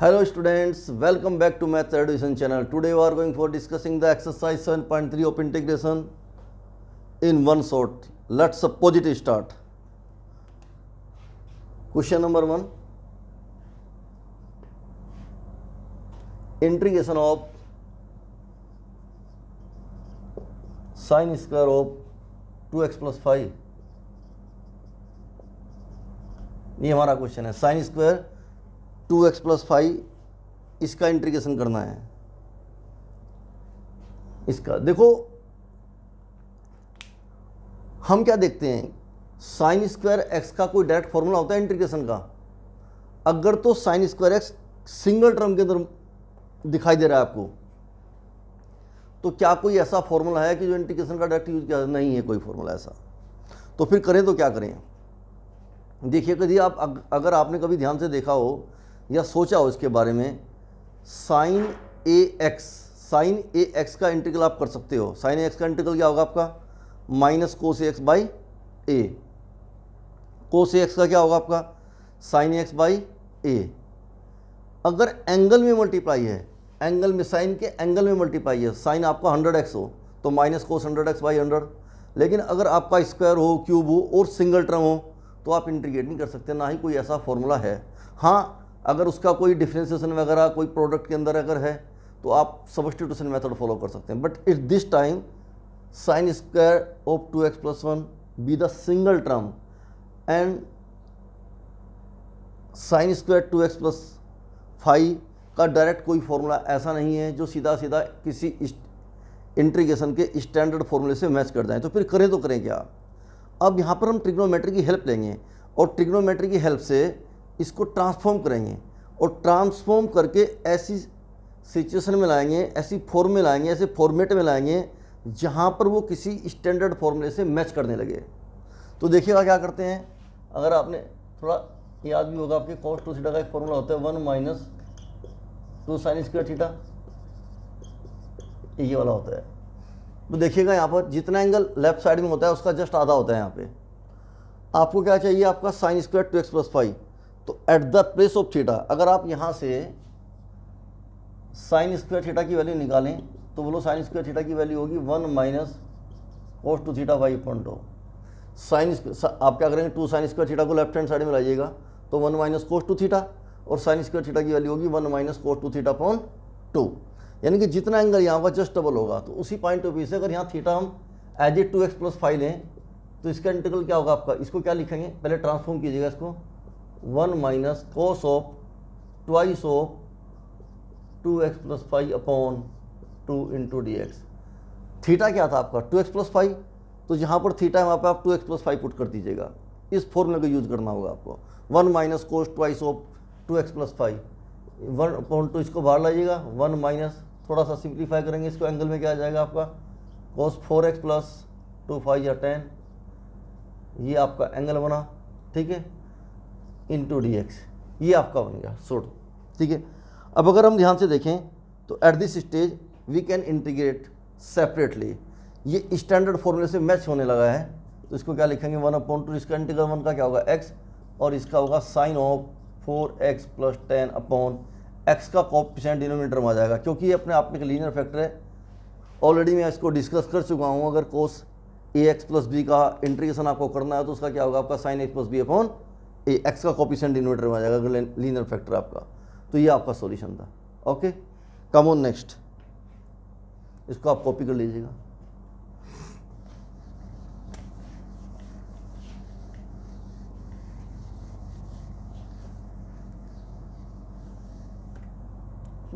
Hello students, welcome back to Maths Education channel. Today we are going for discussing the exercise 7.3 of integration in one shot. Let's a positive start. Question number 1. Integration of sin square of 2x plus 5. ये हमारा question है. sin square 2x plus 5 इसका integration करना है. इसका देखो हम क्या देखते हैं, साइन स्क्वायर एक्स का कोई डायरेक्ट फॉर्मूला होता है इंटीग्रेशन का. अगर तो sign square x single term के अंदर दिखाई दे रहा है आपको, तो क्या कोई ऐसा फॉर्मूला है कि जो इंटीग्रेशन का डायरेक्ट यूज किया? नहीं है कोई फॉर्मूला ऐसा. तो फिर करें तो क्या करें? देखिए, कभी आप अगर आपने कभी ध्यान से देखा हो या सोचा हो इसके बारे में, साइन ए एक्स का इंटीग्रल आप कर सकते हो. साइन ए एक्स का इंटीग्रल क्या होगा आपका? Minus cos A x by A. Cos A X का क्या होगा आपका? साइन ए एक्स बाई ए. अगर एंगल में मल्टीप्लाई है, एंगल में साइन के एंगल में मल्टीप्लाई है, साइन आपका 100x हो तो माइनस कोस 100x बाई 100. लेकिन अगर आपका स्क्वायर हो, क्यूब हो और सिंगल टर्म हो तो आप इंटीग्रेट नहीं कर सकते. ना ही कोई ऐसा फॉर्मूला है. हाँ, अगर उसका कोई डिफ्रेंसिएशन वगैरह कोई प्रोडक्ट के अंदर अगर है तो आप सब्स्टिट्यूशन मेथड फॉलो कर सकते हैं. But it this time sine square of 2x plus 1 be the single term and sine square 2x plus 5 का डायरेक्ट कोई फॉर्मूला ऐसा नहीं है जो सीधा सीधा किसी इंटीग्रेशन के स्टैंडर्ड फॉर्मूले से मैच कर जाए. तो फिर करें तो करें क्या? अब यहाँ पर हम ट्रिग्नोमेट्री की हेल्प लेंगे और ट्रिग्नोमेट्री की हेल्प से इसको ट्रांसफॉर्म करेंगे और ट्रांसफॉर्म करके ऐसी सिचुएशन में लाएंगे, ऐसी फॉर्म में लाएंगे, ऐसे फॉर्मेट में लाएंगे जहाँ पर वो किसी स्टैंडर्ड फॉर्मूले से मैच करने लगे. तो देखिएगा क्या करते हैं. अगर आपने थोड़ा याद भी होगा, आपके cos 2 थीटा का एक फॉर्मूला होता है 1 माइनस 2 साइन स्क्वायर थीटा, ये वाला होता है. तो देखिएगा यहाँ पर जितना एंगल लेफ्ट साइड में होता है उसका जस्ट आधा होता है. यहाँ पे आपको क्या चाहिए? आपका साइन स्क्वायर 2x प्लस 5. तो at the place of theta, अगर आप यहाँ से साइन स्क्वायर थीटा की वैल्यू निकालें तो बोलो साइन स्क्वायर थीटा की वैल्यू होगी 1 minus cos 2 theta by 2. Sine आप क्या करेंगे? 2 साइन स्क्वायर थीटा को लेफ्ट हैंड साइड में लाइएगा तो 1 माइनस कोस 2 थीटा, और साइन स्क्वायर थीटा की वैल्यू होगी 1 माइनस कोस 2 थीटा अपॉन 2. यानी कि जितना एंगल यहाँ पर जस्ट डबल होगा. तो उसी पॉइंट ऑफ व्यू से अगर यहाँ थीटा हम एज ए 2x प्लस 5 लें तो इसका इंटीग्रल क्या होगा आपका? इसको क्या लिखेंगे? पहले ट्रांसफॉर्म कीजिएगा इसको. 1 minus cos of twice of 2x plus 5 upon 2 into D x. Theta क्या था आपका? 2x plus 5. तो जहाँ पर थीटा है वहाँ पर आप 2x प्लस 5 पुट कर दीजिएगा. इस फॉर्मूले को यूज करना होगा आपको. 1 minus cos twice of 2x plus 5, 1 upon 2 इसको बाहर लाइएगा. 1 माइनस थोड़ा सा सिंप्लीफाई करेंगे इसको, एंगल में क्या आ जाएगा आपका? कोस 4x प्लस 2 5 या 10, ये आपका एंगल बना, ठीक है, इंटू डी एक्स. ये आपका बन गया सोड, ठीक है. अब अगर हम ध्यान से देखें तो at this stage we can integrate separately. ये स्टैंडर्ड फॉर्मूले से मैच होने लगा है तो इसको क्या लिखेंगे? 1 अपॉन 2. इसका इंटीग्रल 1 का क्या होगा? x, और इसका होगा sine of 4x plus 10 upon x का कोएफिशिएंट डिनोमिनेटर में आ जाएगा, क्योंकि ये अपने आप में एक लीनियर फैक्टर है. ऑलरेडी मैं इसको डिस्कस कर चुका हूँ. अगर कोस ax प्लस बी का इंटीग्रेशन आपको करना है तो उसका क्या होगा आपका? Sine x plus B upon A. X का कोएफिशिएंट डिनोमिनेटर में आ जाएगा अगर लीनियर फैक्टर आपका. तो ये आपका सॉल्यूशन था. Okay, come on next. इसको आप कॉपी कर लीजिएगा.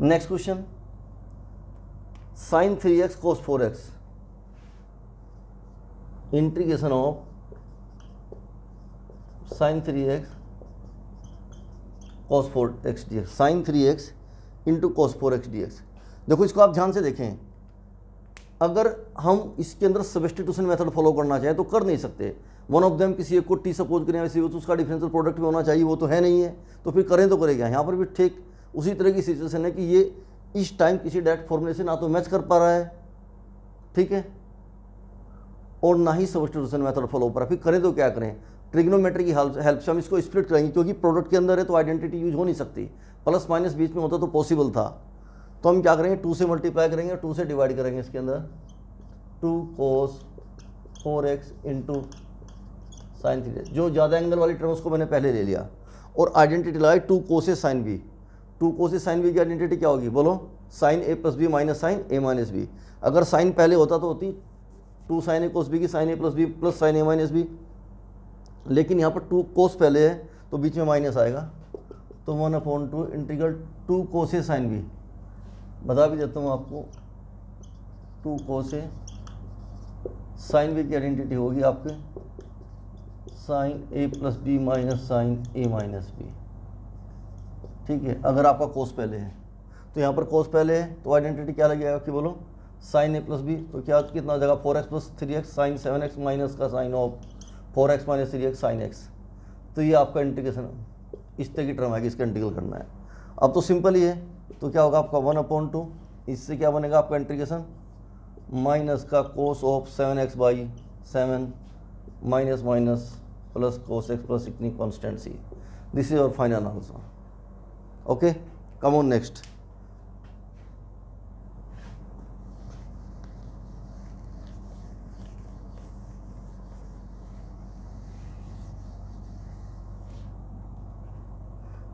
Next question, sine 3x cos 4x integration of sine 3x cos 4x dx. Sine 3x into cos 4x dx. देखो इसको आप ध्यान से देखें. अगर हम इसके अंदर सब्स्टिट्यूशन मेथड फॉलो करना चाहें तो कर नहीं सकते. वन ऑफ देम किसी एक को टी सपोज करें वैसे तो उसका डिफरेंशियल प्रोडक्ट भी होना चाहिए, वो तो है नहीं है. तो फिर करें तो करेगा. यहाँ पर भी ठीक उसी तरह की सिचुएशन है कि ये इस टाइम किसी डायरेक्ट फॉर्मूले से ना तो मैच कर पा रहा है, ठीक है, और ना ही सब्स्टिट्यूशन मेथड फॉलो कर रहा है. फिर करें तो क्या करें? ट्रिग्नोमेट्री की हेल्प से हम इसको स्प्लिट करेंगे, क्योंकि प्रोडक्ट के अंदर है तो आइडेंटिटी यूज हो नहीं सकती. प्लस माइनस बीच में होता तो पॉसिबल था, तो हम क्या करेंगे 2 से मल्टीप्लाई करेंगे, 2 से डिवाइड करेंगे। इसके अंदर 2 cos 4x into sign 3x, जो ज़्यादा एंगल वाली टर्म उसको मैंने पहले ले लिया और आइडेंटिटी लगाई 2 cos sine B. 2 cos sine B की आइडेंटिटी क्या होगी बोलो, sine A plus B minus sine A minus B. अगर साइन पहले होता तो होती 2 sin a cos b की sign A plus B plus sign A minus B, लेकिन यहाँ पर 2 cos पहले है तो बीच में माइनस आएगा, तो 1/2 इंटीग्रल 2 cos साइन बी। बता भी देता हूँ आपको, 2 cos साइन बी की आइडेंटिटी होगी आपके sign A plus B minus sine A minus B. ठीक है, अगर आपका कोस पहले है तो यहाँ पर कोस पहले है तो आइडेंटिटी क्या लगेगा कि बोलो साइन ए प्लस बी, तो क्या कितना हो जाएगा 4x plus 3x sine 7x minus का sine of 4x minus 3x sine x। तो ये आपका इंटीग्रेशन इस तरह की टर्म आएगी, इसका इंटीग्रल करना है। अब तो सिंपल ही है, तो क्या होगा आपका 1/2, इससे क्या बनेगा आपका इंटीग्रेशन माइनस का cos of 7x by 7 minus minus plus cos x plus इतनी constant C. This is our final answer. Okay, come on next.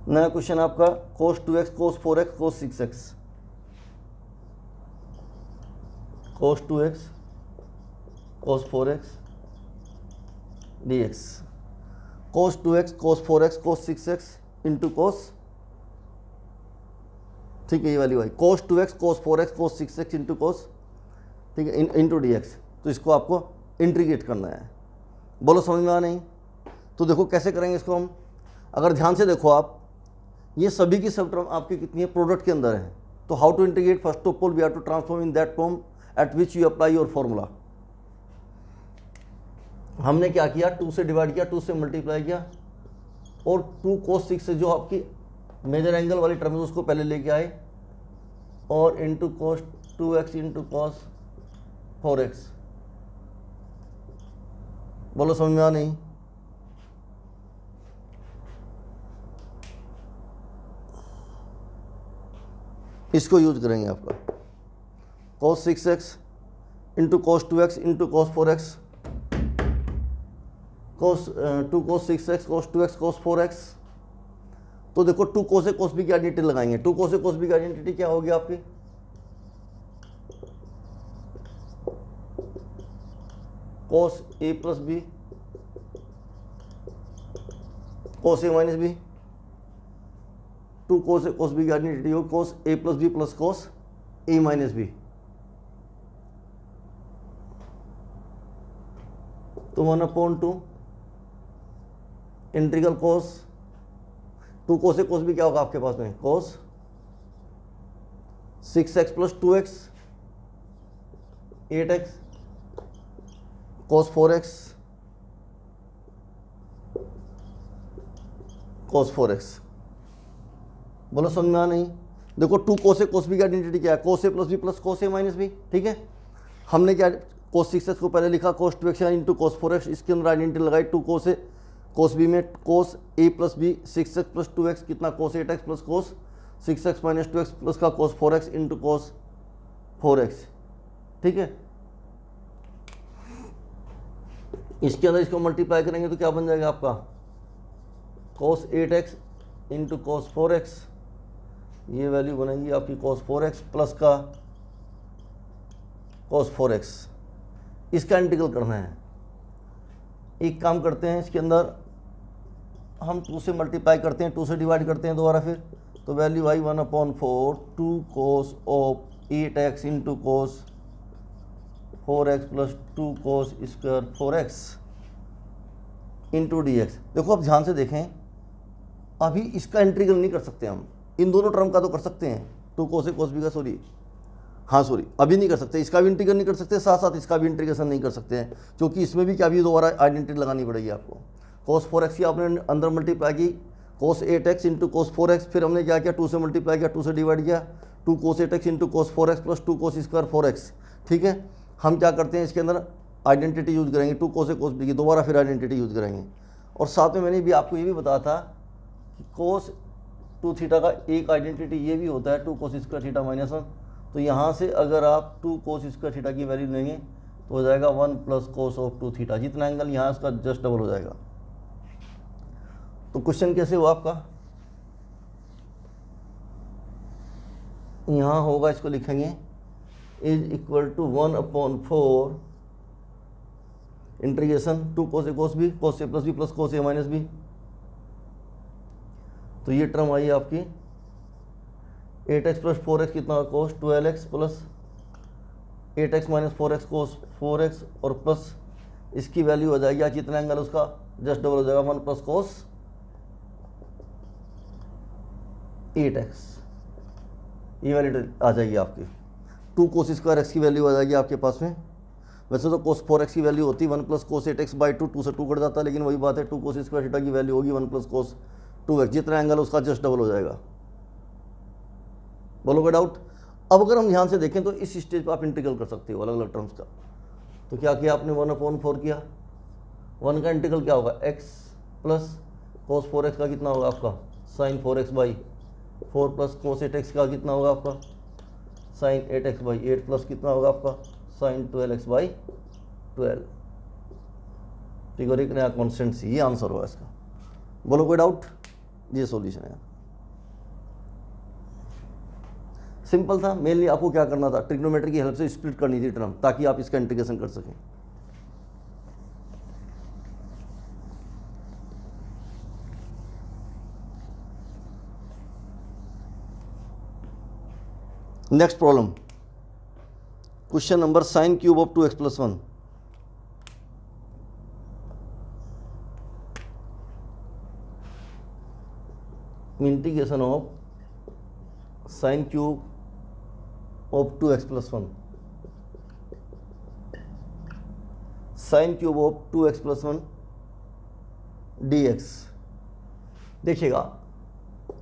नया क्वेश्चन आपका cos 2x cos 4x cos 6x, cos 2x cos 4x dx, cos 2x cos 4x cos 6x into cos, ठीक है, ये वाली भाई cos 2x cos 4x cos 6x into cos, ठीक है, into dx। तो इसको आपको इंटीग्रेट करना है। बोलो समझ में आ नहीं? तो देखो कैसे करेंगे इसको हम। अगर ध्यान से देखो आप, ये सभी की सब टर्म आपकी कितनी है प्रोडक्ट के अंदर है। तो how to integrate, first of all we have to transform in that form at which you apply your formula. हमने क्या किया, 2 से डिवाइड किया, 2 से मल्टीप्लाई किया और 2 cos 6 से जो आपकी मेजर एंगल वाली टर्म है उसको पहले लेके आए और into cos 2x into cos 4x। बोलो समझ में आ नहीं? इसको यूज करेंगे आपका cos 6x into cos 2x into cos 4x, two cos 6x cos 2x cos 4x। तो देखो 2 cos a cos b की आइडेंटिटी लगाएंगे। 2 cos a cos b की आइडेंटिटी क्या होगी आपकी, cos a plus b cos a minus b। 2 cos a cos b की identity हो cos a plus b plus cos a minus b। तो 1/2 integral cos 2 cos a cos b क्या होगा आपके पास में, cos 6x plus 2x 8x cos 4x cos 4x। बोलो समझ में आ नहीं? देखो 2 cos a cos b की आइडेंटिटी क्या है, cos a plus b plus cos a minus b। ठीक है, हमने क्या cos 6x को पहले लिखा cos 2x into cos 4x, इसके अंदर आइडेंटिटी लगाई 2 cos a cos b में cos a plus b 6x plus 2x कितना cos 8x plus cos 6x minus 2x plus का cos 4x into cos 4x। ठीक है, इसके अंदर इसको मल्टीप्लाई करेंगे तो क्या बन जाएगा आपका cos 8x into cos 4x, ये वैल्यू बनेगी आपकी cos 4x प्लस का cos 4x। इसका इंटीग्रल करना है। एक काम करते हैं, इसके अंदर हम 2 से मल्टीप्लाई करते हैं, 2 से डिवाइड करते हैं दोबारा फिर, तो value I 1/4 2 cos of 8x into cos 4x plus 2 cos square 4x into dx। देखो अब ध्यान से देखें, अभी इसका इंटीग्रल नहीं कर सकते हम, इन दोनों टर्म का तो कर सकते हैं, 2 cos a cos b का, सॉरी अभी नहीं कर सकते, इसका भी इंटीग्रेशन नहीं कर सकते, साथ साथ इसका भी इंटीग्रेशन नहीं कर सकते हैं, क्योंकि इसमें भी क्या भी दोबारा आइडेंटिटी लगानी पड़ेगी आपको। cos 4x की आपने अंदर मल्टीप्लाई की cos 8x into cos 4x, फिर हमने क्या किया 2 से मल्टीप्लाई किया, 2 से डिवाइड किया 2 cos 8x into cos 4x plus 2 cos square 4x। ठीक है, हम क्या करते हैं इसके अंदर आइडेंटिटी यूज करेंगे 2 cos a cos b की, दोबारा फिर आइडेंटिटी यूज करेंगे। और साथ में मैंने भी आपको ये भी बताया था कि cos टू थीटा का एक आइडेंटिटी ये भी होता है 2 कोस स्क्वायर थीटा माइनस 1। तो यहाँ से अगर आप 2 कोस स्क्वायर थीटा की वैल्यू लेंगे तो हो जाएगा 1 प्लस कोस ऑफ 2 थीटा, जितना एंगल यहाँ इसका जस्ट डबल हो जाएगा। तो क्वेश्चन कैसे हुआ आपका, यहाँ होगा, इसको लिखेंगे is equal to 1/4 integration 2 cos A cos B cos A plus B plus cos A minus B. तो ये टर्म आई आपकी 8x प्लस 4x कितना कोस 12x plus 8x minus 4x कोस 4x और प्लस इसकी वैल्यू हो जाएगी, कितना एंगल उसका जस्ट डबल हो जाएगा 1 प्लस कोस 8x, ये वैल्यू आ जाएगी आपकी। 2 कोस स्क्वायर एक्स की वैल्यू आ जाएगी आपके पास में। वैसे तो कोस 4x की वैल्यू होती 1 प्लस कोस 8x बाई 2, 2 से 2 कट जाता है, लेकिन वही बात है 2 कोस स्क्वायर थीटा की वैल्यू होगी 1 प्लस कोस 2x, जितना एंगल उसका जस्ट डबल हो जाएगा। बोलो कोई डाउट। अब अगर हम ध्यान से देखें तो इस स्टेज पर आप इंटीग्रल कर सकते हो अलग अलग टर्म्स का। तो क्या किया आपने 1/4 किया, 1 का इंटीग्रल क्या होगा x प्लस कोस 4x का कितना होगा आपका sign 4x by 4 plus cos 8x का कितना होगा आपका साइन 8x बाई 8 प्लस कितना होगा आपका साइन 12x बाई 12। ठीक है, एक नया कॉन्स्टेंट सी, ये आंसर होगा इसका। बोलो कोई डाउट, ये सॉल्यूशन है। सिंपल था, मेनली आपको क्या करना था, ट्रिग्नोमेट्री की हेल्प से स्प्लिट करनी थी टर्म, ताकि आप इसका इंटीग्रेशन कर सकें। Next problem, question number sine cube of 2x plus 1। Integration of sine cube of 2x plus 1, sine cube of 2x plus 1 dx। देखिएगा,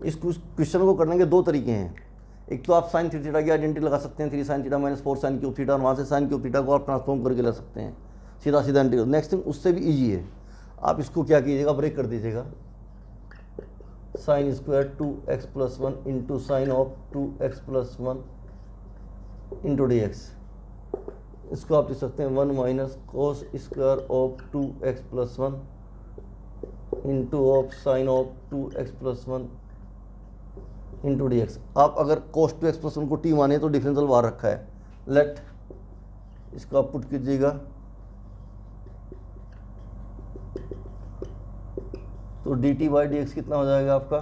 इस क्वेश्चन को करने के दो तरीके हैं। एक तो आप साइन थीटा की आइडेंटिटी लगा सकते हैं 3 sine theta minus 4 sine cube theta, और वहाँ से साइन क्यूब थीटा को आप ट्रांसफॉर्म करके ला सकते हैं सीधा सीधा इंटीग्रल। नेक्स्ट थिंग उससे भी इजी है, आप इसको क्या कीजिएगा, ब्रेक कर दीजिएगा, sine square 2x plus 1 into sine of 2x plus 1 into D X. इसको आप लिख सकते हैं 1 minus cos square of 2x plus 1 into of sine of 2x plus 1 into D x. आप अगर कोस 2x प्लस 1 को t माने तो डिफरेंशियल बाहर रखा है, लेट इसको आप पुट कीजिएगा, तो D T by D X कितना हो जाएगा आपका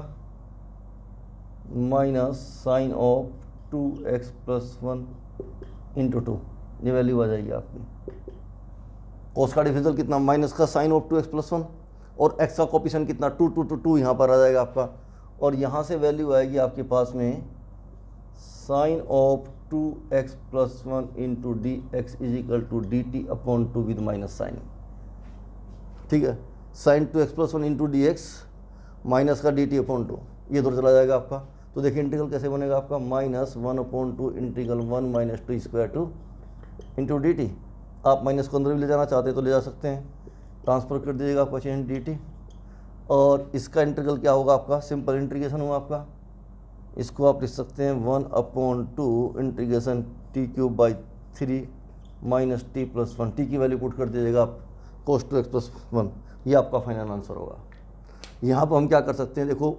minus sine of 2x plus 1 into 2, ये वैल्यू आ जाएगी आपकी। कोस का डिफरेंशियल कितना माइनस का साइन ऑफ 2x प्लस 1 और x का कोफिशिएंट कितना 2 2 2 2 यहाँ पर आ जाएगा आपका, और यहाँ से वैल्यू आएगी आपके पास में sine of 2x plus 1 into D x is equal to D T upon 2 with minus sine. ठीक है, sine 2x plus 1 into D X minus का डी टी अपॉन 2, ये दूर चला जाएगा आपका। तो देखिए इंटीग्रल कैसे बनेगा आपका minus 1/2 integral 1 minus 2 square 2 into D T. आप माइनस को अंदर भी ले जाना चाहते हैं तो ले जा सकते हैं, ट्रांसफर कर दीजिएगा आपका चेंज डी टी, और इसका इंटीग्रल क्या होगा आपका, सिंपल इंटीग्रेशन हुआ आपका। इसको आप लिख सकते हैं 1/2 integration T cube by 3 minus T plus 1, T की वैल्यू पुट कर दीजिएगा आप कोस 2x प्लस 1, ये आपका फाइनल आंसर होगा। यहाँ पर हम क्या कर सकते हैं, देखो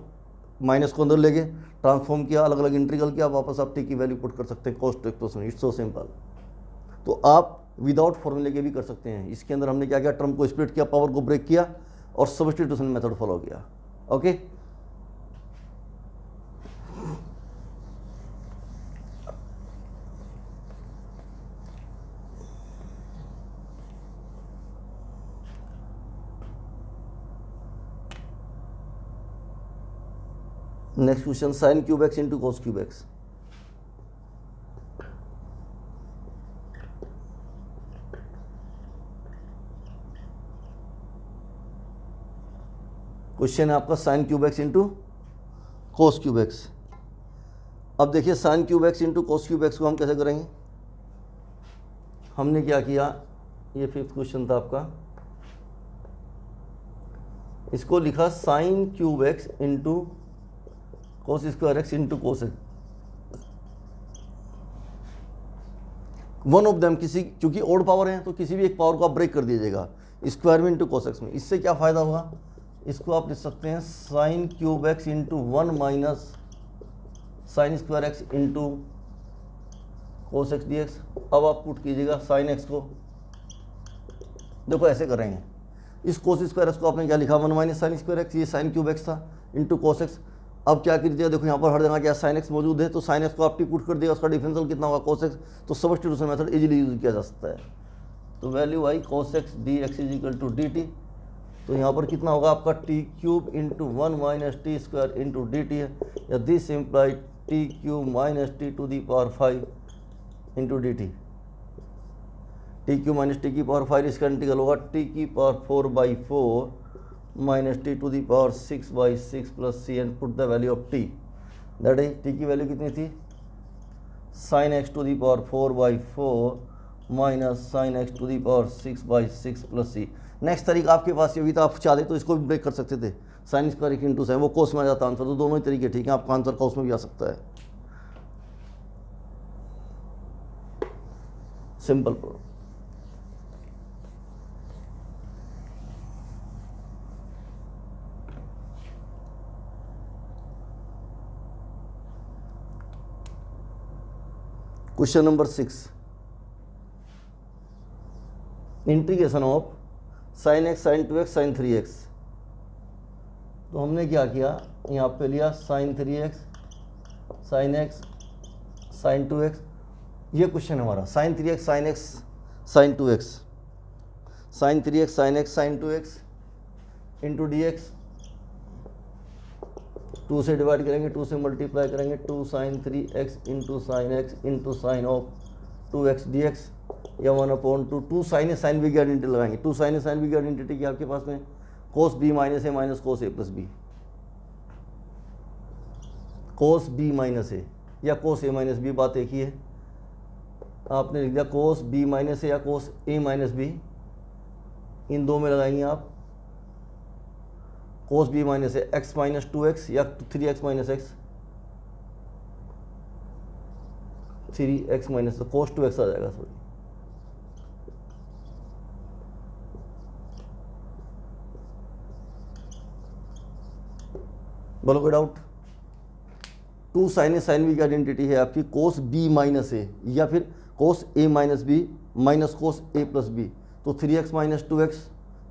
माइनस को अंदर लेके ट्रांसफॉर्म किया, अलग अलग इंटीग्रल किया, वापस आप टी की वैल्यू पुट कर सकते हैं कोस 2x plus 1, it's so simple. तो आप विदाउट फॉर्मूले के भी कर सकते हैं। इसके अंदर हमने क्या किया, टर्म को स्प्लिट किया, पावर को ब्रेक किया और सब्स्टिट्यूशन मेथड फॉलो किया। Okay, next question sign cube x into cos cube x. Question है आपका sign cube x into cos cube x. अब देखिए sign cube x into cos cube x को हम कैसे करेंगे। हमने क्या किया, ये 5th क्वेश्चन था आपका, इसको लिखा sign cube x into cos square x into cos x, one of them, किसी, क्योंकि ओड पावर है तो किसी भी एक पावर को आप ब्रेक कर दीजिएगा स्क्वायर में इंटू कोस एक्स में। इससे क्या फ़ायदा होगा, इसको आप लिख सकते हैं sign cube x into 1 minus sine square x into cos x D x. अब आप पुट कीजिएगा साइन एक्स को, देखो ऐसे करेंगे, इस कोस स्क्वायर एक्स को आपने क्या लिखा 1 माइनस साइन स्क्वायर एक्स, ये साइन क्यूब एक्स था इंटू कोस एक्स। अब क्या कीजिएगा, देखो यहाँ पर हर जगह क्या साइन एक्स मौजूद है, तो साइन एक्स को आप टी पुट कर दिएगा, उसका डिफरेंशियल कितना होगा कोस एक्स, तो सब्स्टिट्यूशन मेथड इजीली यूज किया जा सकता है। तो value I cos x D x is equal to D T, तो यहाँ पर कितना होगा आपका T cube into 1 minus T square into D T है, या this imply T cube minus T to the power 5 into D T. T cube minus T की power 5, इसका इंटीग्रल होगा टी की power 4/4 minus T to the power 6/6 plus C, and put the value of T, that is T की वैल्यू कितनी थी sine X to the power 4/4 minus sine X to the power 6/6 plus C. Next तरीका आपके पास ये भी था, आप चाहते तो इसको भी ब्रेक कर सकते थे, साइन स्क्वायर इंटू साइन, वो कोस में आ जाता आंसर, तो दोनों ही तरीके ठीक है, आपका आंसर कोस में भी आ सकता है। Simple problem. Question number 6, integration of sine X sine 2x sine 3x। तो हमने क्या किया, यहाँ पे लिया sign 3x sine x sine 2x, ये क्वेश्चन हमारा sine 3x sine x sine 2x, sine 3x sine x sine 2x into D X, 2 से डिवाइड करेंगे, 2 से मल्टीप्लाई करेंगे, 2 sine 3x into sine x into sine of 2x D X, या 1/2, 2 sine A sine B की identity लगाएंगे। 2 sine A sine B की identity की आपके पास में cos B minus A minus cos A plus B, cos B minus A या कोस A minus B, बात एक ही है। आपने लिख दिया कोस बी माइनस ए या कोस ए माइनस बी, इन दो में लगाएंगे आप कोस बी माइनस ए एक्स माइनस 2x या 3x minus x, 3x minus तो कोस 2x आ जाएगा, सॉरी। बोलो कोई doubt. 2 sine A sine B की आइडेंटिटी है आपकी कोस बी माइनस ए या फिर cos A minus B minus cos A plus B, तो 3x माइनस 2x,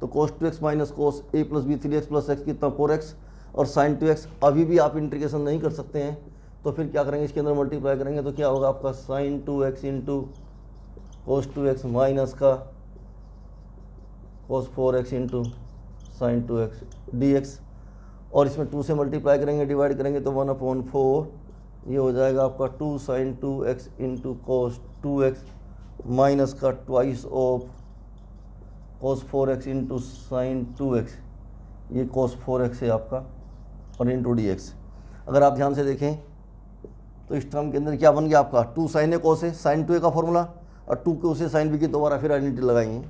तो cos 2x minus cos A plus B, 3x plus X कितना 4x, और sign 2x। अभी भी आप इंटीग्रेशन नहीं कर सकते हैं, तो फिर क्या करेंगे, इसके अंदर मल्टीप्लाई करेंगे, तो क्या होगा आपका sign 2x into cos 2x minus का कोस 4x into sine 2x dx, और इसमें 2 से मल्टीप्लाई करेंगे डिवाइड करेंगे तो 1/4, ये हो जाएगा आपका 2 sine 2x into cos 2x minus का twice of cos 4x into sine 2x, ये कोस 4x है आपका, और इंटू dx। अगर आप ध्यान से देखें तो इस टर्म के अंदर क्या बन गया आपका 2 साइन ए कोस है, साइन 2a का फॉर्मूला, और 2 कोस ए साइन बी की दोबारा फिर आइडेंटिटी लगाएंगे,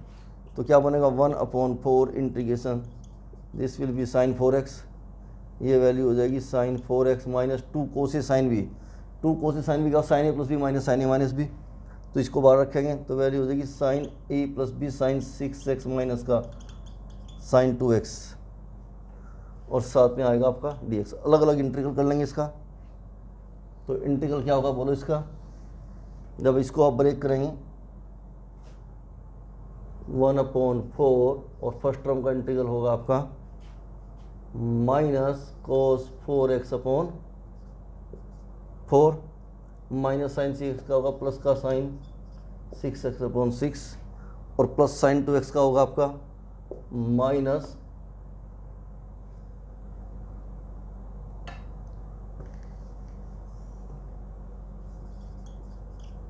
तो क्या बनेगा 1/4 integration, this will be sine 4x, ये वैल्यू हो जाएगी sine 4x minus 2 cos A sine B, 2 cos A sine B का sine A plus B minus sine A minus B, तो इसको बाहर रखेंगे तो वैल्यू हो जाएगी sine A plus B sine 6x minus का साइन 2x, और साथ में आएगा आपका dx। अलग अलग इंटीग्रल कर लेंगे इसका, तो इंटीग्रल क्या होगा बोलो इसका, जब इसको आप ब्रेक करेंगे 1/4, और फर्स्ट टर्म का इंटीग्रल होगा आपका minus cos 4x/4 minus sine 6x का होगा प्लस का साइन 6x/6, और प्लस साइन 2x का होगा आपका minus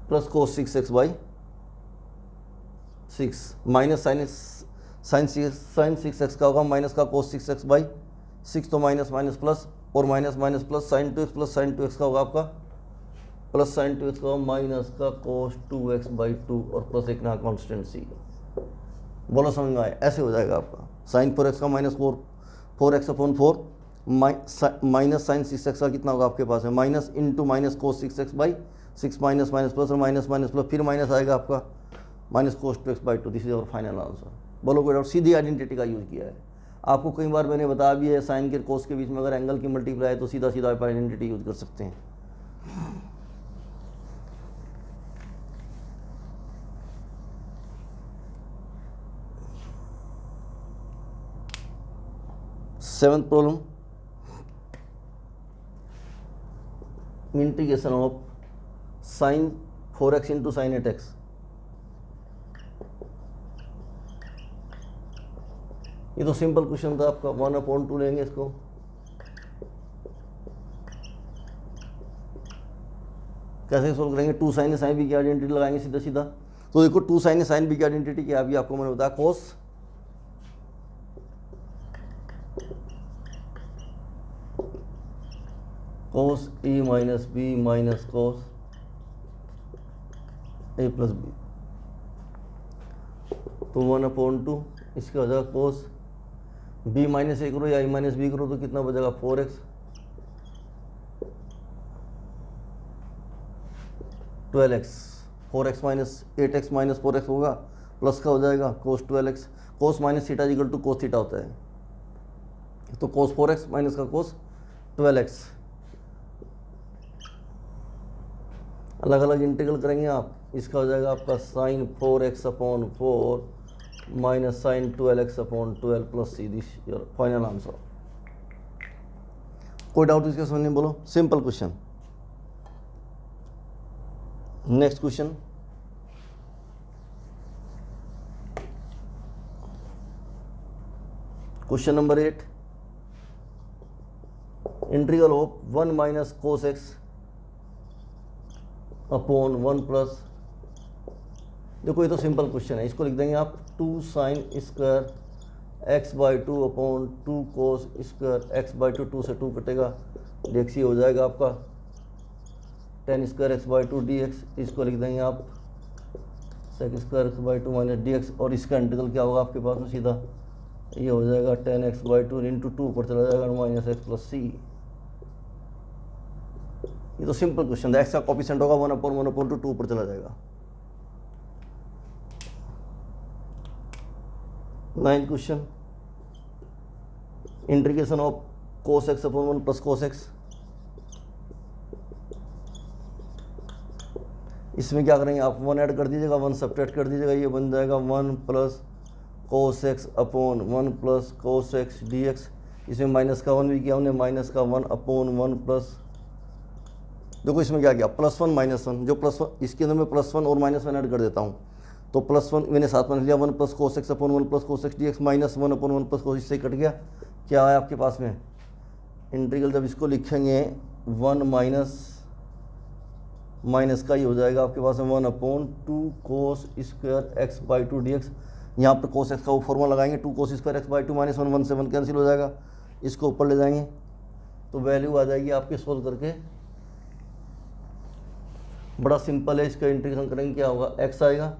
plus cos 6x/6 minus sine 6x का होगा माइनस का कोस 6x/6, तो माइनस माइनस प्लस, और minus minus plus sine 2x plus sine 2x का होगा आपका प्लस साइन 2x का होगा माइनस का कोस 2x/2, और प्लस एक ना कॉन्स्टेंट सी। बोलो समझ में आए, ऐसे हो जाएगा आपका साइन 4x का minus 4x/4 minus sine 6x का कितना होगा आपके पास में, minus into minus cos 6x by 6 minus minus plus और माइनस माइनस प्लस, फिर माइनस आएगा आपका minus cos 2x/2। This is और फाइनल आंसर। बोलो कोई डाउट? सीधी आइडेंटिटी का यूज़ किया है। आपको कई बार मैंने बताया भी है, साइन के कोस के बीच में अगर एंगल की मल्टीप्लाई है तो सीधा सीधा आप आइडेंटिटी यूज़ कर सकते हैं। Seventh problem, integration of sign 4x into sign 8x। ये तो सिंपल क्वेश्चन था आपका, 1/2 लेंगे इसको, कैसे सोल्व करेंगे? 2 साइन साइन बी की आइडेंटिटी लगाएंगे सीधा सीधा। तो देखो 2 साइन साइन बी की आइडेंटिटी क्या अभी आपको मैंने बताया, कोस A minus B minus cos A plus B. तो 1/2 इसका हो जाएगा कोस बी माइनस ए करो या ए माइनस बी करो तो कितना बचेगा 4x 12x, 4x minus 8x minus 4x होगा, प्लस का हो जाएगा cos 12x। Cos minus theta equal to cos theta होता है, तो कोस 4x माइनस का कोस 12x। अलग अलग इंटीग्रल करेंगे आप, इसका हो जाएगा आपका sine 4x/4 minus sine 12x/12 plus C. This your final answer. कोई डाउट इसके समझ में? बोलो, simple question. Next question, question number 8, integral of 1 minus cos x upon 1 plus, देखो ये तो सिंपल क्वेश्चन है, इसको लिख देंगे आप 2 sine square x/2 upon 2 cos square x/2, 2 से 2 कटेगा, dx हो जाएगा आपका tan स्क्वायर x/2 dx। इसको लिख देंगे आप sec square x/2 minus dx, और इसका इंटीग्रल क्या होगा आपके पास में, सीधा ये हो जाएगा tan x/2 इंटू 2 पर चला जाएगा माइनस x प्लस सी। ये तो सिंपल क्वेश्चन है, x का कोफिशिएंट होगा 1/1/2, 2 पर चला जाएगा। 9th question, integration of cos x upon 1 plus cos x। इसमें क्या करेंगे आप, 1 ऐड कर दीजिएगा, 1 सब्ट्रैक्ट कर दीजिएगा, ये बन जाएगा 1 plus cos x upon 1 plus cos x dx। इसमें माइनस का 1 भी किया हमने, माइनस का 1/1 प्लस, देखो इसमें क्या किया, +1 -1, जो +1 इसके अंदर मैं +1 और -1 ऐड कर देता हूँ, तो +1 मैंने साथ में लिया, 1 plus cos x upon 1 plus cos x dx minus 1/1 plus cos, इससे कट गया। क्या है आपके पास में इंटीग्रल, जब इसको लिखेंगे 1 माइनस का ही हो जाएगा आपके पास में 1/2 cos स्क्वायर x/2 dx। यहाँ पर cos x का वो फॉर्मूला लगाएंगे, 2 cos स्क्वायर x/2 माइनस 1, 1 से 1 कैंसिल हो जाएगा, इसको ऊपर ले जाएंगे तो वैल्यू आ जाएगी आपके सोल्व करके। बड़ा सिंपल है, इसका इंटीग्रेशन करेंगे क्या होगा, x आएगा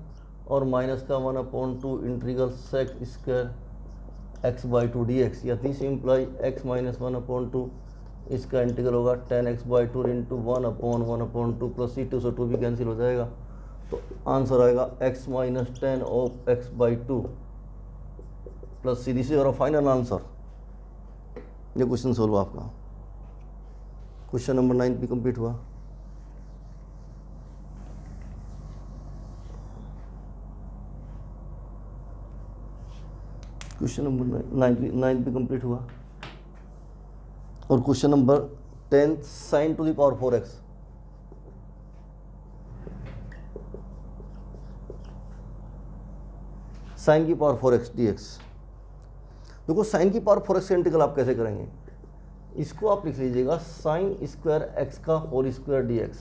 और माइनस का 1/2 integral sec square x/2 dx, या दिस इम्प्लाई x माइनस 1/2, इसका इंटीग्रल होगा tan x/2 into 1/1/2 plus c, 2 से 2 भी कैंसिल हो जाएगा, तो आंसर आएगा x minus tan of x/2 plus C. This is your final answer. ये क्वेश्चन सोल्व आपका। क्वेश्चन नंबर 9 भी कंप्लीट हुआ। क्वेश्चन नंबर 9 भी कंप्लीट हुआ, और question number 10, sine to the power 4x। Sine की पावर 4x dx। देखो sine की पावर 4x का इंटीग्रल आप कैसे करेंगे, इसको आप लिख लीजिएगा साइन स्क्वायर x का होल स्क्वायर dx।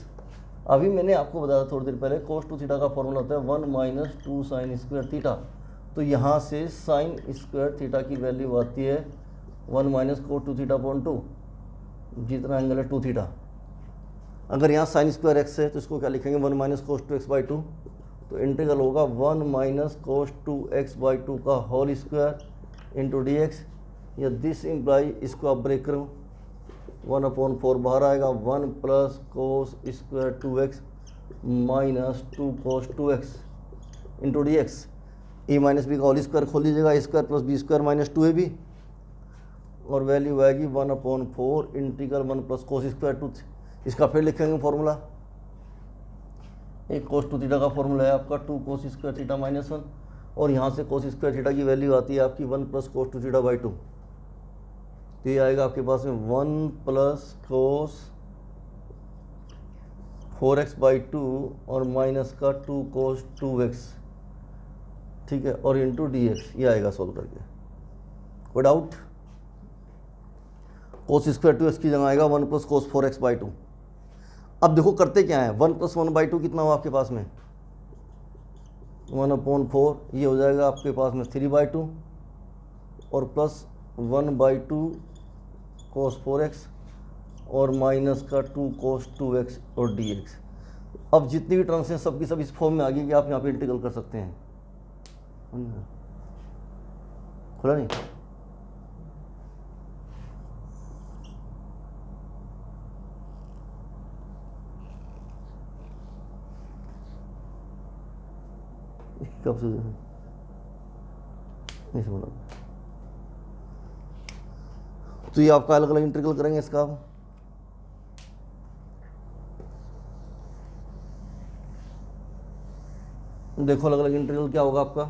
अभी मैंने आपको बताया थोड़ी देर पहले, cos 2 थीटा का फॉर्मूला होता है 1 माइनस 2 साइन स्क्वायर थीटा। तो यहाँ से साइन स्क्वायर थीटा की वैल्यू आती है 1 माइनस cos 2 थीटा अपॉन 2, जितना एंगल है 2 थीटा। अगर यहाँ साइन स्क्वायर एक्स है तो इसको क्या लिखेंगे, 1 माइनस cos 2x/2, तो इंटीग्रल होगा 1 माइनस cos 2x/2 का होल स्क्वायर इंटू dx। या दिस इम्प्लाई, इसको आप ब्रेक करो, 1/4 बाहर आएगा, 1 plus cos square 2x minus 2 cos 2x into D X. A minus B का होल स्क्वायर खोल लीजिएगा, A square plus B square minus 2ab, और वैल्यू आएगी 1/4 इंटीग्रल 1 प्लस कोस स्क्वायर 2। इसका फिर लिखेंगे फॉर्मूला, एक कोस 2 थीटा का फॉर्मूला है आपका 2 कोस स्क्वायर थीटा माइनस 1, और यहाँ से कोस स्क्वायर थीटा की वैल्यू आती है आपकी 1 प्लस कोस 2 थीटा बाई 2। तो ये आएगा आपके पास में 1 प्लस कोस 4x बाई 2 और माइनस का 2 कोस 2x, ठीक है, और इंटू डी एक्स। ये आएगा सोल्व करके, कोई डाउट? कोस स्क्वायर 2x की जगह आएगा 1 प्लस कोस 4x बाई 2। अब देखो करते क्या है, 1 प्लस 1 बाई 2 कितना हुआ आपके पास में 1/4, ये हो जाएगा आपके पास में 3/2 और प्लस 1/2 कोस 4x और माइनस का 2 कोस 2x और dx। अब जितनी भी टर्म्स हैं सबकी सब इस फॉर्म में आ गई कि आप यहाँ पे इंटीग्रल कर सकते हैं। खुला नहीं? कब से नहीं समझ। तो ये आपका अलग अलग इंटीग्रल करेंगे इसका। देखो अलग अलग इंटीग्रल क्या होगा आपका,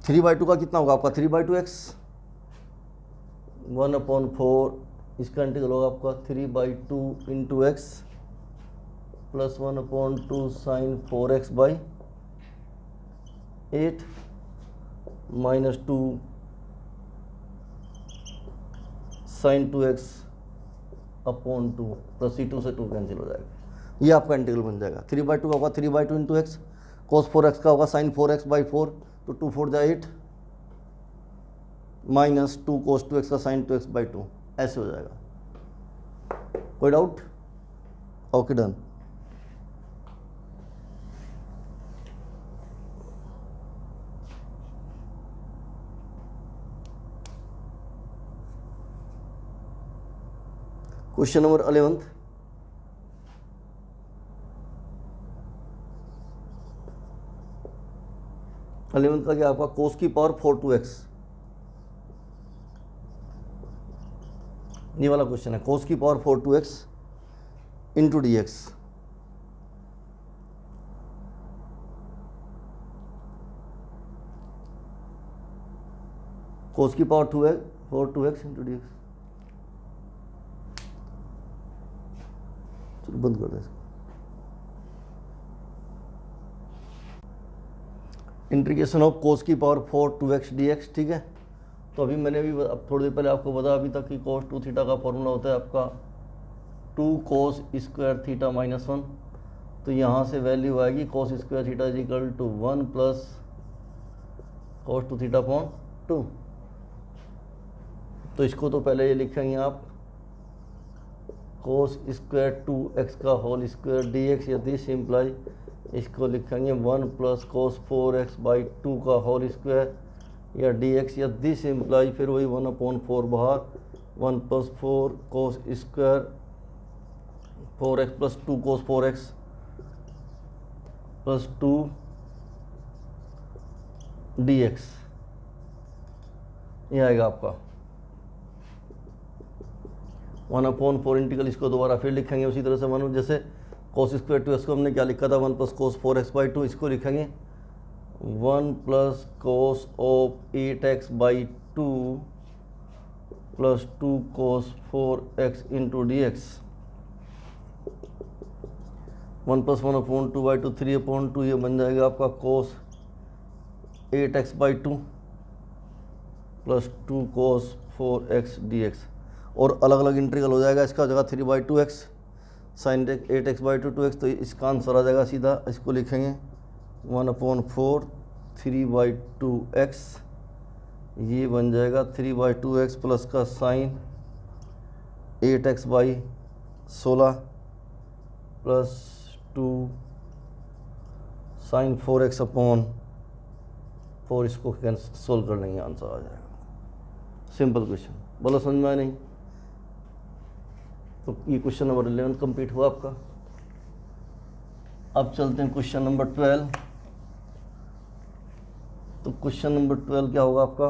3/2 का कितना होगा आपका 3/2x, 1/4 इसका इंटीग्रल होगा आपका 3/2 into X plus 1/2 sine 4x by 8 minus 2 sine 2x upon 2 plus C2 से 2 कैंसिल हो जाएगा। ये आपका इंटीग्रल बन जाएगा। 3/2 का होगा 3/2 इंटू एक्स, कोस 4x का होगा साइन 4x बाई 4, तो 2 4 जा 8 माइनस 2 कोस 2x का साइन 2x बाई 2, ऐसे हो जाएगा। कोई doubt? Okay done. Question number 11, का क्या आपका कोस की पावर 4 2x, ये वाला क्वेश्चन है। कोस की power 4 2x into D X, cos की power 4 2x into D x. चलो बंद कर दे इसको। इंटीग्रेशन ऑफ कोस की पावर 4 2x dx, ठीक है। तो अभी मैंने भी अब थोड़ी देर पहले आपको बताया अभी तक कि कोस 2 थीटा का फॉर्मूला होता है आपका 2 कोस स्क्वायर थीटा माइनस 1। तो यहाँ से वैल्यू आएगी cos square theta is equal to 1 plus cos 2 theta upon 2। तो इसको तो पहले ये लिखेंगे आप कोस स्क्वायर 2x का होल स्क्वायर dx, या दिस इम्प्लाई इसको लिखेंगे 1 प्लस कोस 4x बाई 2 का होल स्क्वायर, या dx, या दिस इम्प्लाई फिर वही 1/4 बाहर 1 plus 4 cos square 4x plus 2 कोस 4x प्लस 2 dx। ये आएगा आपका 1/4 इंटीग्रल। इसको दोबारा फिर लिखेंगे उसी तरह से 1, जैसे कोस स्क्वायर 2x को हमने क्या लिखा था 1 प्लस कोस 4x बाई 2, इसको लिखेंगे 1 plus cos of 8x by 2 plus 2 cos 4x into D x. 1 plus 1/2 by 2 3/2, ये बन जाएगा आपका कोस 8x by 2 plus 2 cos 4x dx। और अलग अलग इंटीग्रल हो जाएगा इसका, जगह 3/2x sign 8x by 2 2x, तो इसका आंसर आ जाएगा सीधा। इसको लिखेंगे 1/4 3/2x, ये बन जाएगा 3/2x प्लस का sine 8x by 16 plus 2 sine 4x upon 4। इसको सोल्व कर लेंगे, आंसर आ जाएगा। सिंपल क्वेश्चन, बोलो समझ में आया नहीं? तो ये क्वेश्चन नंबर 11 कंप्लीट हुआ आपका। अब चलते हैं क्वेश्चन नंबर 12। तो क्वेश्चन नंबर 12 क्या होगा आपका?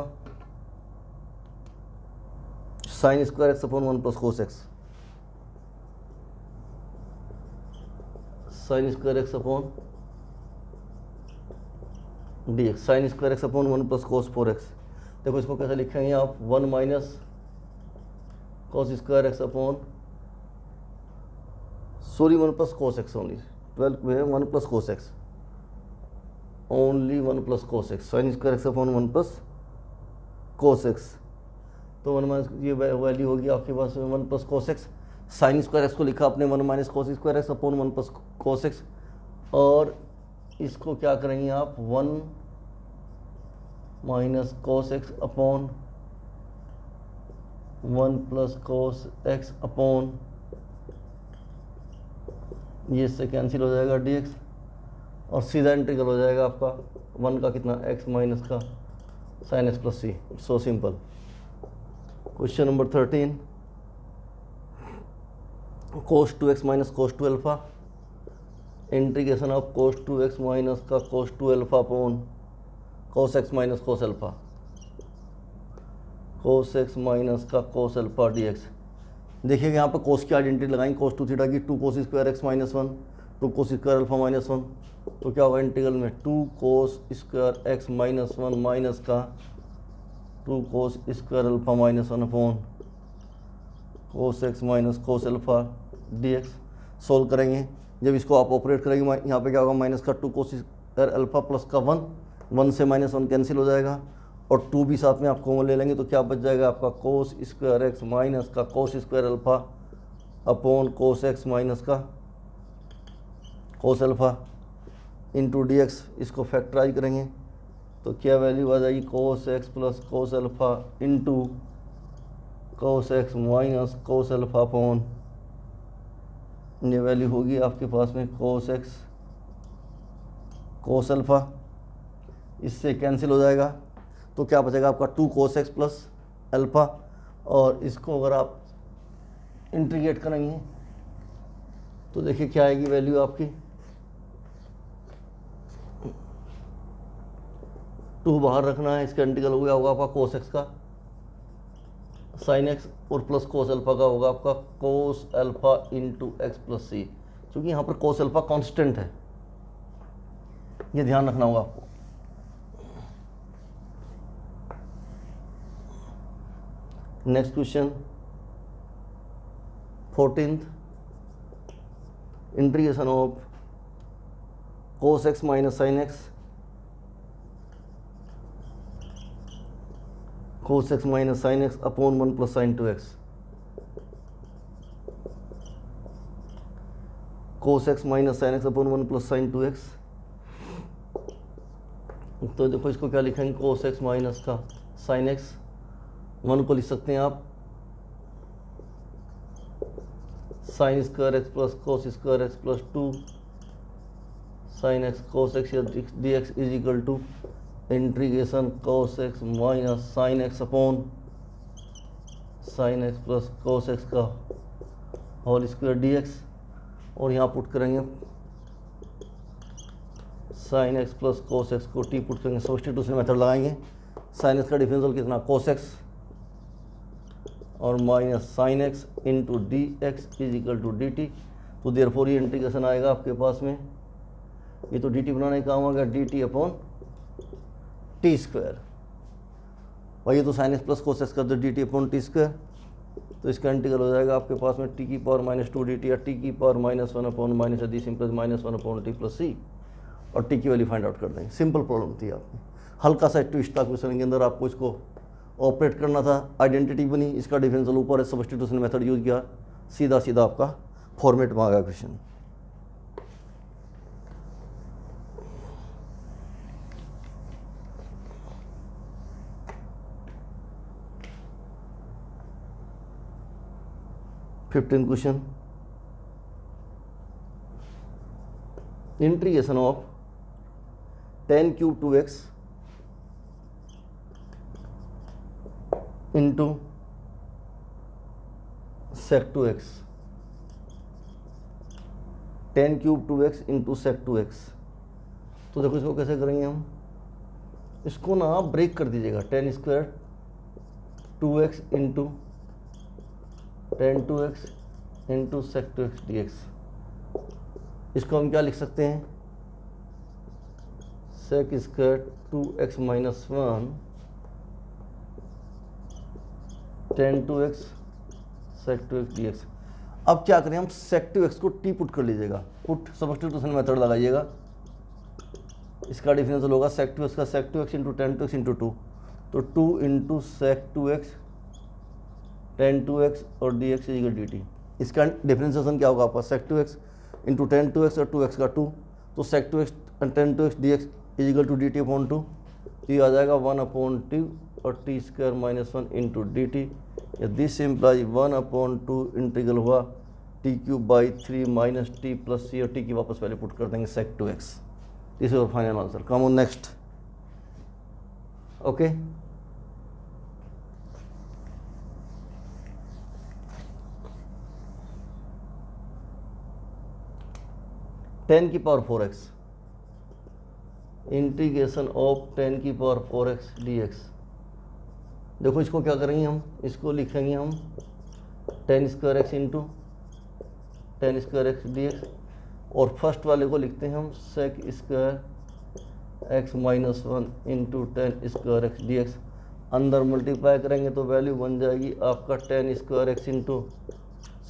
Sign square x upon 1 plus cos x. Sign square x upon D x, sign square x upon 1 plus कोस 4x। देखो इसको कैसे लिखेंगे आप? 1 माइनस कोस square x upon 1 plus cos x only. 12 में 1 plus cos x, only 1 plus cos x. Sign square x upon 1 plus cos x. तो 1 minus ये value होगी आपके पास में 1 plus cos x. Sign square x को लिखा आपने 1 माइनस कोस square x upon 1 plus cos x, और इसको क्या करेंगे आप? 1 minus cos x upon 1 plus cos x upon, ये इससे कैंसिल हो जाएगा dx, और सीधा इंटीग्रल हो जाएगा आपका 1 का कितना? x माइनस का sine x plus C. So simple. Question number 13, cos 2x minus cos 2 alpha, integration of cos 2x minus का cos 2 alpha upon cos x minus cos alpha, cos x minus का cos alpha dx। देखिएगा यहाँ पर कोस की identity लगाएंगे, कोस 2 theta की 2 कोस square x minus 1, 2 कोस square alpha minus 1। तो क्या होगा इंटीग्रल में? 2 कोस स्क्वायर एक्स माइनस 1 माइनस का 2 कोस square alpha minus 1 upon cos x minus cos alpha dx। Solve करेंगे, जब इसको आप ऑपरेट करेंगे यहाँ पे क्या होगा? माइनस का 2 कोस स्क्वायर अल्फा प्लस का 1 से माइनस 1 कैंसिल हो जाएगा, और 2 भी साथ में आप कॉमन ले लेंगे, तो क्या बच जाएगा आपका? कोस स्क्वायर एक्स माइनस का cos square alpha upon cos x minus का cos alpha into D X. इसको फैक्टराइज करेंगे तो क्या वैल्यू आ जाएगी? Cos x plus cos alpha into cos x minus cos alpha upon, ये वैल्यू होगी आपके पास में कोस एक्स कोस अल्फा, इससे कैंसिल हो जाएगा, तो क्या बचेगा आपका? 2 कोस एक्स प्लस अल्फा, और इसको अगर आप इंटीग्रेट करेंगे तो देखिए क्या आएगी वैल्यू आपकी? 2 बाहर रखना है, इसका इंटीग्रल हो गया होगा आपका कोस एक्स का साइन एक्स, और प्लस कोस अल्फा का होगा आपका cos alpha into X plus C. क्योंकि यहाँ पर कोस अल्फा कांस्टेंट है, ये ध्यान रखना होगा आपको। Next question 14th, integration of cos x minus sine x, cos x minus sine x upon 1 plus sine 2x। Cos x minus sine x upon 1 plus sine 2x। तो देखो इसको क्या लिखेंगे? कोस एक्स माइनस का sine X, 1 को लिख सकते हैं आप sine square x plus cos square x plus 2 sine x cos x D x is equal to integration cos x minus sine x upon sine x plus cos x का whole square d x, और यहाँ put करेंगे sine x plus cos x को t put करेंगे, substitution method लगाएंगे। Sine x का differential कितना? Cos x, और minus sine x into D x is equal to D T. तो देयरफॉर ये इंटीग्रेशन आएगा आपके पास में, ये तो डी टी बनाने का काम आ गया, D T upon T square, और ये तो sine x plus cos x का तो D T upon T square. तो इसका इंटीग्रल हो जाएगा आपके पास में टी की पावर माइनस 2 डी टी, या टी की power -1 upon minus D simple -1 upon T plus C, और टी की वैल्यू फाइंड आउट कर देंगे। सिंपल प्रॉब्लम थी आपकी, हल्का सा ट्विस्ट था क्वेश्चन के अंदर, आपको इसको ऑपरेट करना था। आइडेंटिटी बनी, इसका डिफरेंशियल ऊपर है, सब्स्टिट्यूशन मेथड यूज किया, सीधा सीधा आपका फॉर्मेट में आ गया question. Fifteen question, integration of tan³ 2x into sec 2x, tan cube 2x into sec 2x। तो देखो इसको कैसे करेंगे हम, इसको ना आप ब्रेक कर दीजिएगा, tan square 2x into tan 2x into sec 2x dx। इसको हम क्या लिख सकते हैं, sec square 2x minus 1 tan 2x sec 2x dx। अब क्या करें हम, सेक 2x को टी पुट कर लीजिएगा, पुट सब्स्टिट्यूशन मेथड लगाइएगा। इसका डिफरेंशियल होगा सेक 2x का सेक 2x into tan 2x into 2, तो 2 into sec 2x tan 2x और dx इज इक्वल dt। इसका डिफरेंशिएशन क्या होगा आपका, सेक 2x इंटू टेन 2x और 2x का 2, तो sec 2x tan 2x dx is equal to dt upon 2। ये आ जाएगा 1/2 और T square minus 1 into D T. This imply 1/2 integral हुआ T cube by 3 minus T plus C, और T की वापस पहले पुट कर देंगे sec 2x। This is our final answer. Come on next. Okay, tan की power 4x integration of tan की power 4x dx। देखो इसको क्या करेंगे हम, इसको लिखेंगे हम tan square x into tan square x dx, और फर्स्ट वाले को लिखते हैं हम sec square x minus 1 into tan square x dx। अंदर मल्टीप्लाई करेंगे तो वैल्यू बन जाएगी आपका tan square x into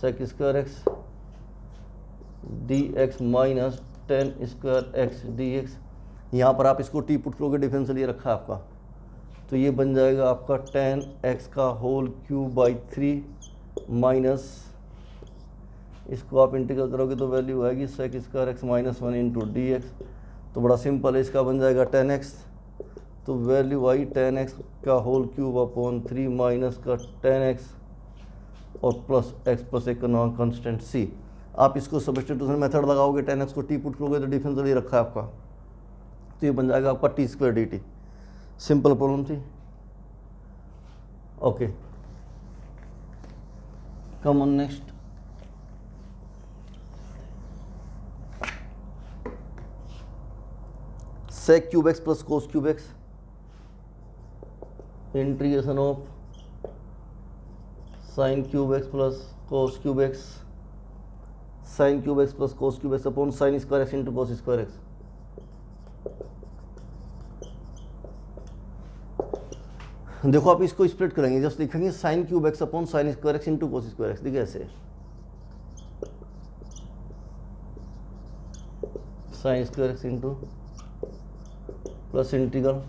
sec square x dx minus tan square x dx। यहाँ पर आप इसको टी पुट करोगे, डिफरेंशियल ये रखा है आपका, तो ये बन जाएगा आपका टेन एक्स का होल क्यूब बाई 3 माइनस, इसको आप इंटीग्रल करोगे तो वैल्यू आएगी sec square x minus 1 into D x. तो बड़ा सिंपल है, इसका बन जाएगा टेन एक्स, तो वैल्यू आई टेन एक्स का होल क्यूब अपॉन 3 माइनस का टेन एक्स और प्लस एक्स प्लस एक नॉन कांस्टेंट सी। आप इसको सब्स्टिट्यूशन मेथड लगाओगे, टेन एक्स को टी पुट करोगे तो डिफरेंशियल ये रखा है आपका, तो ये बन जाएगा आपका t square d t. Simple problem थी। Okay, come on next. Sec cube x plus cos cube x integration of sine cube x plus cos cube x, sine cube x plus cos cube x upon sine square x into cos square x. देखो आप इसको split करेंगे, just लिखेंगे sine cube x upon sine square x into cos square x. देखिए ऐसे sine square x into plus integral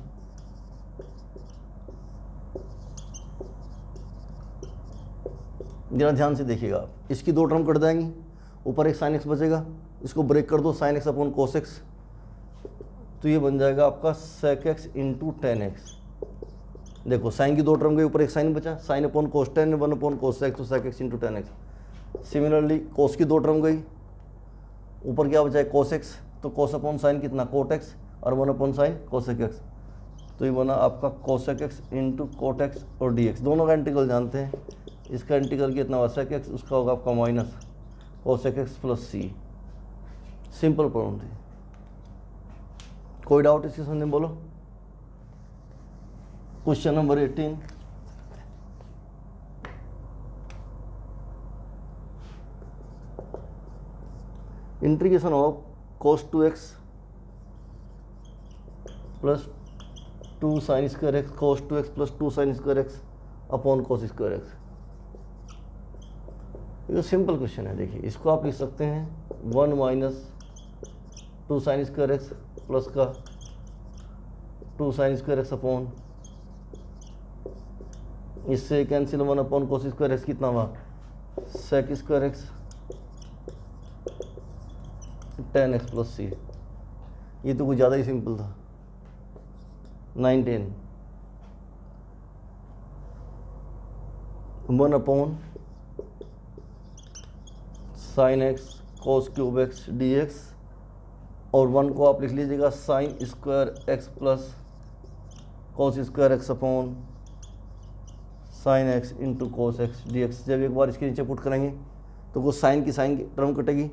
जरा ध्यान से देखिएगा आप, इसकी दो टर्म कट जाएंगी, ऊपर एक साइन एक्स बचेगा, इसको ब्रेक कर दो sine x upon cos x, तो ये बन जाएगा आपका sec x into tan x. देखो साइन की दो टर्म गई, ऊपर एक साइन बचा, sine upon cos tan, one upon cos x, तो sec x into tan x. Similarly cos की दो टर्म गई, ऊपर क्या बचा है कोस एक्स, तो कोस अपॉन साइन कितना कोट एक्स, और one upon sine cosec x, तो ये बना आपका cosec x into cot x और डी एक्स। दोनों का इंटीग्रल जानते हैं, इसका इंटीग्रल कितना हुआ सेक एक्स, उसका होगा आपका माइनस कोसेक एक्स प्लस सी। सिंपल प्रॉब्लम थी। कोई डाउट इसके संबंध में बोलो। Question number 18, integration of cos 2x plus 2 sine square x cos 2x plus 2 sine square x upon cos square x. ये सिंपल क्वेश्चन है। देखिए इसको आप लिख सकते हैं 1 minus 2 sine square x plus का 2 साइन स्क्वायर एक्स अपॉन, इससे cancel 1 upon cos square x कितना हुआ sec square x tan x plus c. ये तो कुछ ज़्यादा ही सिंपल था। 19 1 upon sine x cos cube x D x, और 1 को आप लिख लीजिएगा sine square x plus cos square x upon sine x into cos x D x. जब एक बार इसके नीचे पुट करेंगे तो वो साइन की टर्म कटेगी,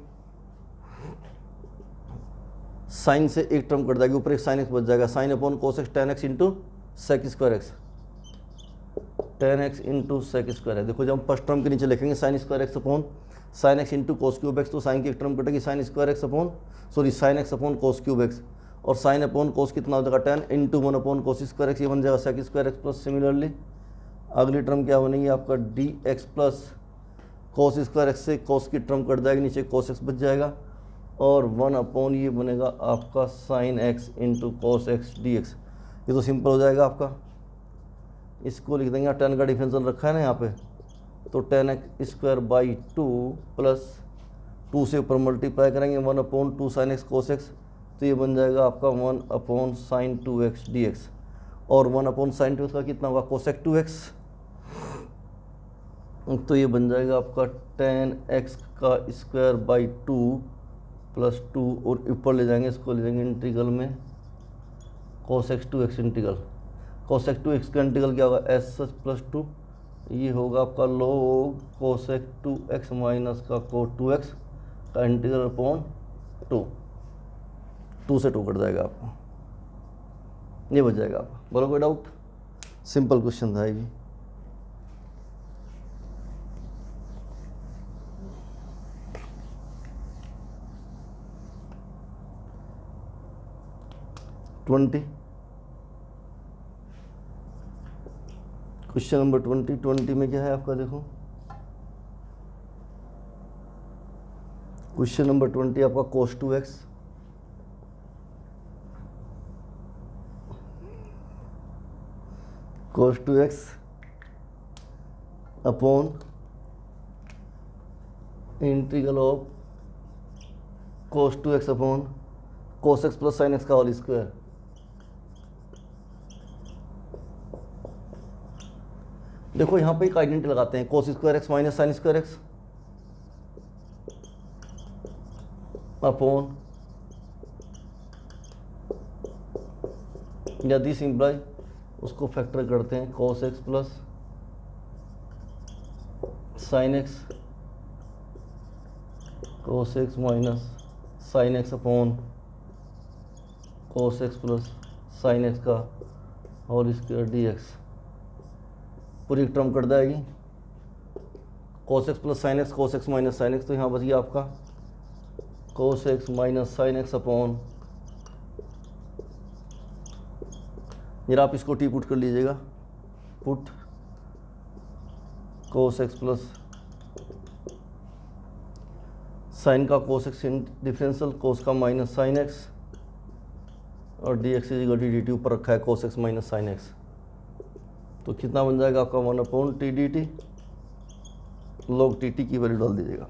साइन से एक टर्म कट जाएगी, ऊपर एक साइन एक्स बच जाएगा, sine upon cos x tan x into sec square x, tan x into sec square है। देखो जब हम फर्स्ट टर्म के नीचे लिखेंगे sine square x upon sine x into cos cube x, तो साइन की एक टर्म कटेगी, sine square x upon sine x upon cos cube x, और साइन अपॉन कोस कितना हो जाएगा 10 into 1 upon cos square x, ये बन जाएगा sec square x plus similarly अगली टर्म क्या बनेगी आपका d x plus cos square x से कोस की टर्म कट जाएगी, नीचे कोस एक्स बच जाएगा, और 1 अपॉन ये बनेगा आपका sine x into cos x D x. ये तो सिंपल हो जाएगा आपका। इसको लिख देंगे, 10 का डिफरेंशियल रखा है ना यहाँ पे, तो 10x स्क्वायर बाई 2 प्लस 2 से ऊपर मल्टीप्लाई करेंगे 1 upon 2 sine x cos x, तो ये बन जाएगा आपका 1 अपॉन साइन 2x dx, और 1 अपॉन साइन 2x का कितना होगा कोसेक 2x, तो ये बन जाएगा आपका 10x का स्क्वायर बाई 2 प्लस 2, और ऊपर ले जाएंगे इसको, ले जाएंगे इंटीग्रल में cosec 2x integral, cosec 2x का इंटीग्रल क्या होगा एस प्लस 2, ये होगा आपका log कोसेक 2x माइनस का को 2x का इंटीग्रल अपॉन 2 से 2 कट जाएगा आपको, ये बच जाएगा आपका। बोलो कोई डाउट? सिंपल क्वेश्चन था ये भी। क्वेश्चन नंबर 20 में क्या है आपका, देखो क्वेश्चन नंबर 20 आपका cos 2x upon integral of cos 2x upon cos x plus sine x का होल स्क्वायर। देखो यहाँ पे एक आइडेंटिटी लगाते हैं, cos square x minus sine square x upon, यदि सिंप्लाई उसको फैक्टर करते हैं cos x plus sine x, cos x minus sine x upon cos x plus sine x का होल स्क्वायर डी एक्स, पूरी term cut जाएगी, cos x plus sine x, cos x minus sine x, तो यहाँ बच गया आपका cos x minus sine x upon, जरा आप इसको टी पुट कर लीजिएगा, put cos x plus sign का कोस एक्स डिफरेंशियल, कोस का माइनस साइन एक्स, और D x is D T ऊपर रखा है cos x minus sine x, तो कितना बन जाएगा आपका 1 upon T D T, log T T की वैल्यू डाल दीजिएगा।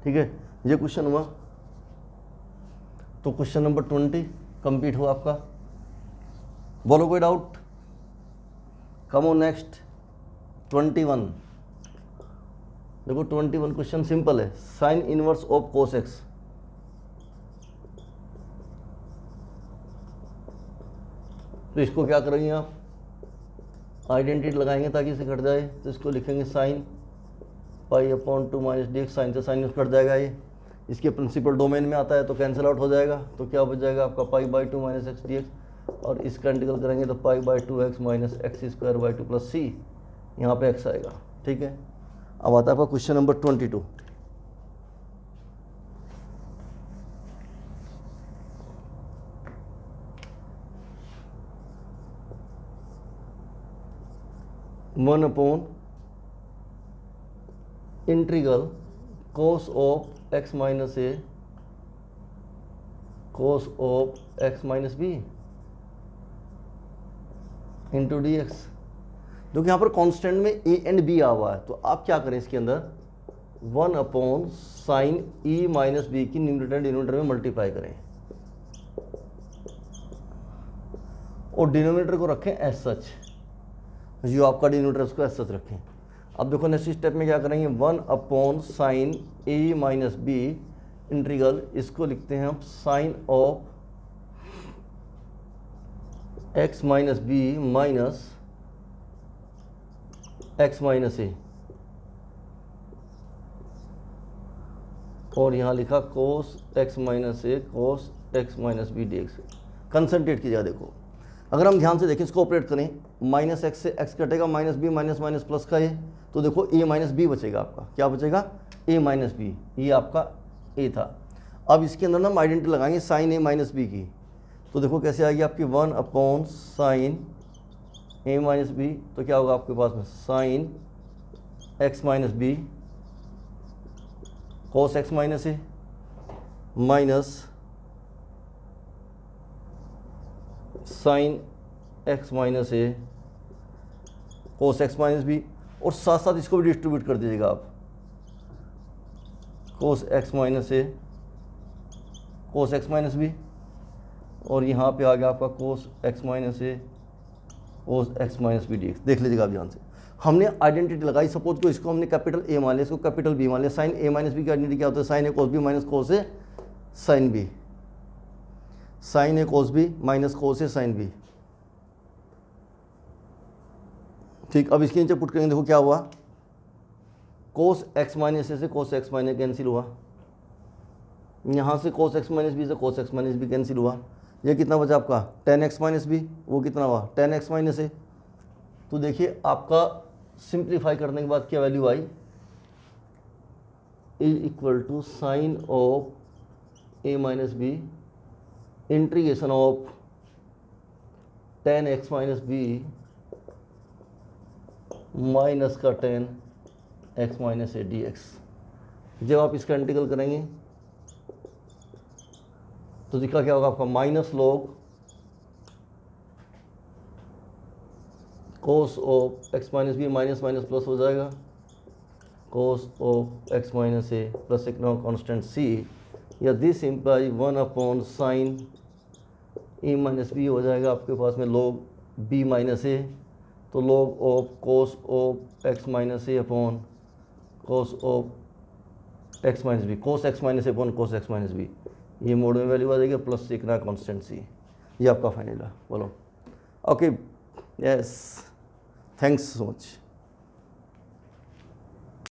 ठीक है, ये क्वेश्चन हुआ। तो क्वेश्चन नंबर 20 कंप्लीट हुआ आपका। बोलो कोई डाउट? Come on next 21। देखो 21 क्वेश्चन सिंपल है, sine inverse of cos x. तो इसको क्या करेंगे आप, आइडेंटिटी लगाएंगे ताकि इसे कट जाए, तो इसको लिखेंगे sine pi upon 2 minus d x, sine से साइन कट जाएगा, ये इसके प्रिंसिपल डोमेन में आता है तो कैंसिल आउट हो जाएगा, तो क्या बच जाएगा आपका pi by 2 minus x D x, और इसका इंटीग्रल करेंगे तो pi by 2x minus x square by 2 plus c, यहाँ पे x आएगा। ठीक है, अब आता है आपका question number 22। One upon integral cos of x minus a cos of x minus b into D x. जो कि यहाँ पर कांस्टेंट में ए एंड बी आ हुआ है, तो आप क्या करें इसके अंदर 1 upon sign E minus B की न्यूमरेटर डिनोमिनेटर में मल्टीप्लाई करें, और डिनोमिनेटर को रखें एज सच, जो आपका डिनोमिनेटर उसको एज सच रखें। अब देखो नेक्स्ट स्टेप में क्या करेंगे, 1 अपॉन साइन ए माइनस बी इंटीग्रल, इसको लिखते हैं हम sine of x minus B minus x minus a, और यहाँ लिखा cos x minus a cos x minus b d x. Concentrate कीजिएगा, देखो अगर हम ध्यान से देखें इसको ऑपरेट करें, माइनस एक्स से एक्स कटेगा, minus B minus minus plus का ए, तो देखो ए माइनस बी बचेगा आपका, क्या बचेगा, ए माइनस बी, ये आपका ए था। अब इसके अंदर ना हम आइडेंटिटी लगाएंगे साइन ए माइनस बी की, तो देखो कैसे आएगी आपकी 1 अपॉन साइन ए माइनस बी, तो क्या होगा आपके पास में sine x minus b cos x minus A minus sine x minus a cos x minus b, और साथ साथ इसको भी डिस्ट्रीब्यूट कर दीजिएगा आप, cos x minus a cos x minus b, और यहाँ पे आ गया आपका cos x minus a cos x minus b d x. देख लीजिएगा आप ध्यान से, हमने आइडेंटिटी लगाई, सपोज को इसको हमने कैपिटल ए मान लिया, इसको कैपिटल बी मान लिया। साइन ए माइनस बी की आइडेंटिटी क्या होता है, sign A cos B minus cos A sine B, sign A cos B minus cos A sine B. ठीक, अब इसके नीचे पुट करेंगे, देखो क्या हुआ, कोस एक्स माइनस ए से कोस एक्स माइनस कैंसिल हुआ, यहाँ से कोस एक्स माइनस बी से cos x minus b cancel हुआ, ये कितना बचा आपका टेन एक्स माइनस बी, वो कितना हुआ टेन एक्स माइनस ए। तो देखिए आपका सिंप्लीफाई करने के बाद क्या वैल्यू आई, is equal to sine of a minus b integration of tan x minus B minus का tan x minus a d x. जब आप इसका इंटीग्रल करेंगे तो दिखा क्या होगा आपका minus log cos of x minus B minus minus plus हो जाएगा, cos of x minus a plus एक नॉन कॉन्स्टेंट सी, या this imply 1 upon sine A minus b हो जाएगा आपके पास में लॉग बी माइनस ए, तो log of cos of x minus a upon cos of x minus b, cos x minus a upon cos x minus b, ये mod में value आ जाएगी प्लस एक ना कॉन्स्टेंट सी। ये आपका फाइनल है, बोलो okay, yes, thanks so much.